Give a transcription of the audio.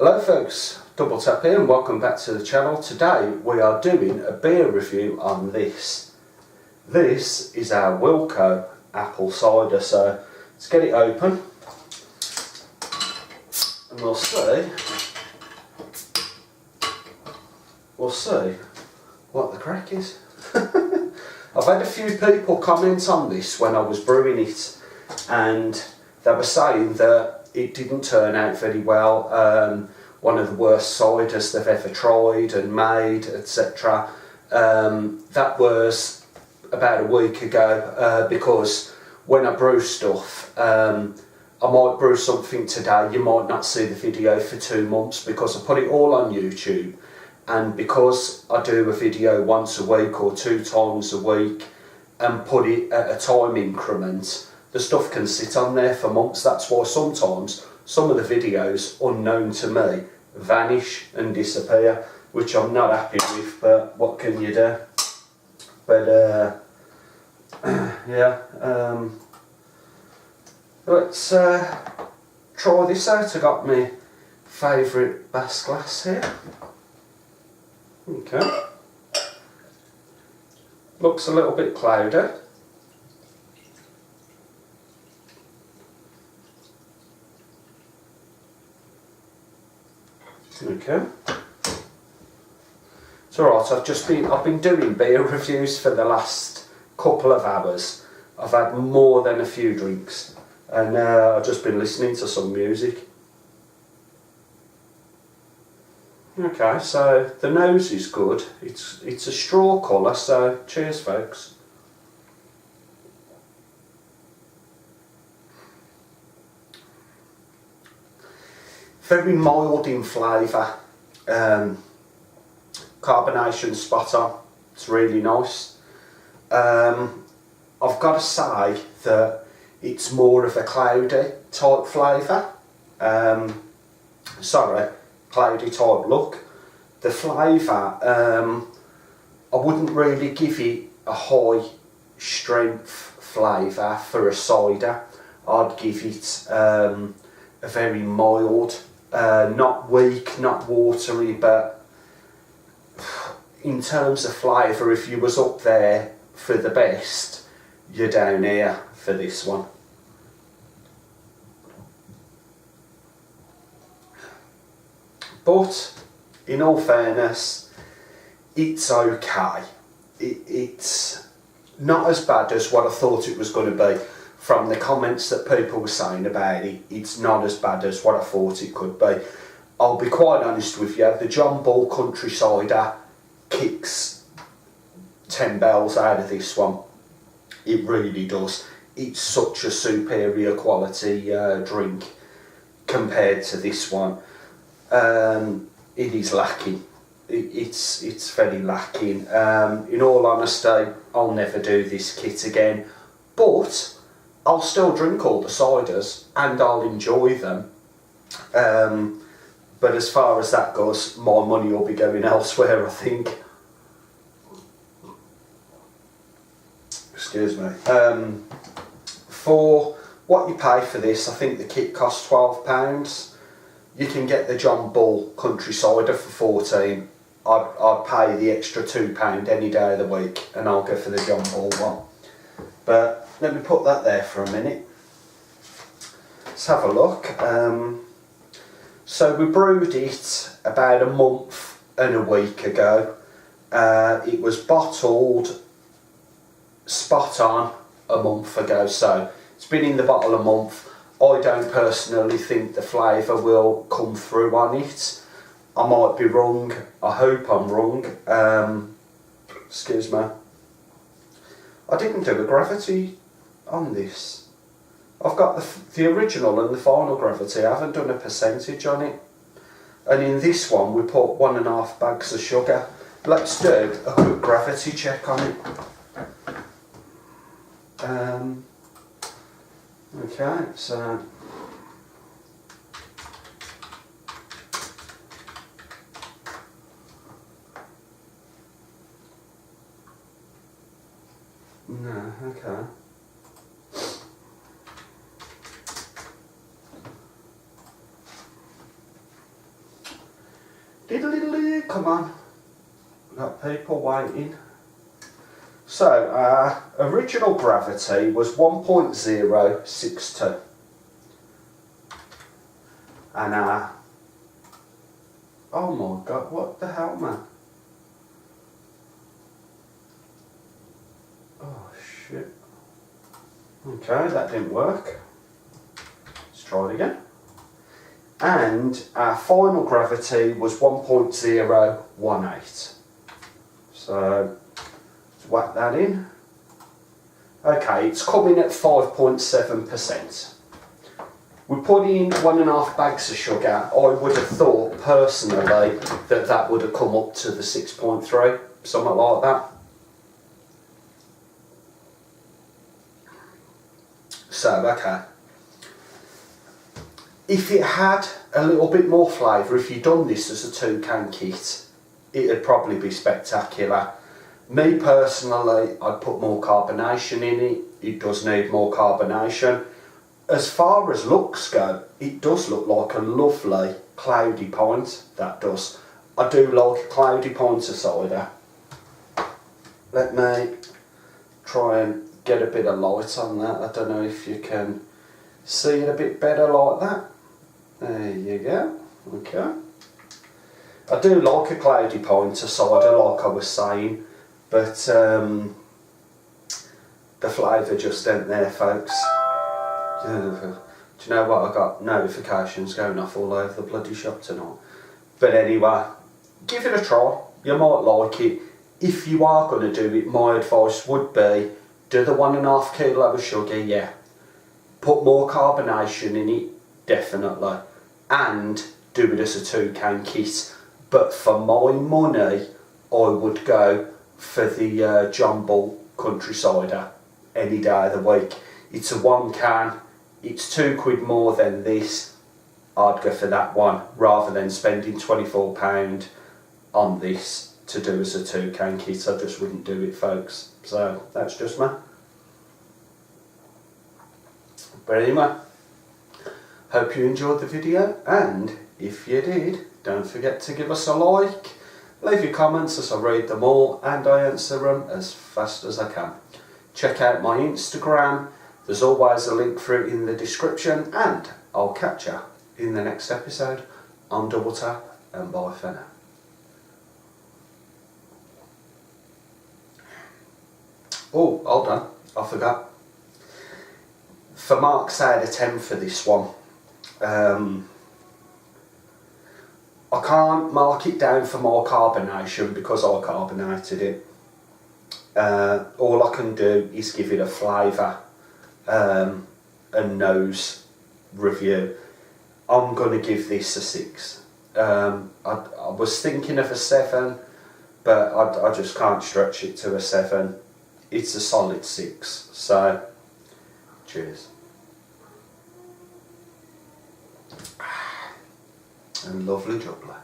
Hello folks, Double Tap here and welcome back to the channel. Today we are doing a beer review on this. This is our Wilko apple cider, so let's get it open and we'll see what the crack is. I've had a few people comment on this when I was brewing it and they were saying that it didn't turn out very well, one of the worst ciders they've ever tried and made, etc. That was about a week ago, because when I brew stuff, I might brew something today, you might not see the video for 2 months because I put it all on YouTube, and because I do a video once a week or 2 times a week and put it at a time increment, the stuff can sit on there for months. That's why sometimes some of the videos, unknown to me, vanish and disappear, which I'm not happy with, but what can you do? But yeah, let's try this out. I got my favourite Bass glass here. Okay, looks a little bit cloudy. Okay, it's alright. I've been doing beer reviews for the last couple of hours. I've had more than a few drinks and I've just been listening to some music. Okay, so the nose is good. It's a straw colour, so cheers folks. Very mild in flavour, carbonation spot on, it's really nice. I've got to say that it's more of a cloudy type flavour, cloudy type look. The flavour, I wouldn't really give it a high strength flavour for a cider. I'd give it a very mild, not weak, not watery, but in terms of flavour, if you was up there for the best, you're down here for this one. But in all fairness, it's okay. It's not as bad as what I thought it was going to be. From the comments that people were saying about it, it's not as bad as what I thought it could be. I'll be quite honest with you, the John Bull Country Cider kicks 10 bells out of this one. It really does. It's such a superior quality drink compared to this one. It is lacking. It's very lacking. In all honesty, I'll never do this kit again, but I'll still drink all the ciders and I'll enjoy them. But as far as that goes, my money will be going elsewhere, I think. Excuse me. For what you pay for this, I think the kit costs £12. You can get the John Bull Country Cider for £14. I'd pay the extra £2 any day of the week and I'll go for the John Bull one. But let me put that there for a minute. Let's have a look. So we brewed it about a month and a week ago. It was bottled spot on a month ago, so it's been in the bottle a month. I don't personally think the flavour will come through on it. I might be wrong. I hope I'm wrong. Excuse me. I didn't do a gravity on this. I've got the original and the final gravity. I haven't done a percentage on it. And in this one we put 1.5 bags of sugar. Let's do a quick gravity check on it. Okay, so no, okay. come on. We've got people waiting. So, our original gravity was 1.062. And our... Oh my god, what the hell, man? Oh shit. Okay, that didn't work. Let's try it again. And our final gravity was 1.018. So, let's whack that in. Okay, it's coming at 5.7%. We put in 1.5 bags of sugar. I would have thought, personally, that that would have come up to the 6.3, something like that. So, okay. If it had a little bit more flavour, if you'd done this as a 2-can kit, it'd probably be spectacular. Me personally, I'd put more carbonation in it. It does need more carbonation. As far as looks go, it does look like a lovely cloudy pint, that does. I do like a cloudy pint of cider. Let me try and get a bit of light on that. I don't know if you can see it a bit better like that. There you go. Okay. I do like a cloudy pint of cider, like I was saying, but the flavour just ain't there, folks. Do you know what? I got notifications going off all over the bloody shop tonight. But anyway, give it a try. You might like it. If you are going to do it, my advice would be do the 1.5 kilo of sugar, yeah. Put more carbonation in it, definitely. And do it as a 2-can kit. But for my money, I would go for the John Bull Country Cider any day of the week. It's a 1 can. It's £2 more than this. I'd go for that one rather than spending £24 on this to do as a 2-can kit. I just wouldn't do it, folks. So that's just me. But anyway, hope you enjoyed the video, and if you did, don't forget to give us a like, leave your comments as I read them all and I answer them as fast as I can. Check out my Instagram. There's always a link for it in the description, and I'll catch you in the next episode on Double Tap, and bye for now. Oh, hold on, I forgot. For Mark Cider 10 for this one, I can't mark it down for more carbonation because I carbonated it. All I can do is give it a flavour and nose review. I'm going to give this a 6. I was thinking of a 7, but I just can't stretch it to a 7. It's a solid 6. So, cheers. And lovely jubbly.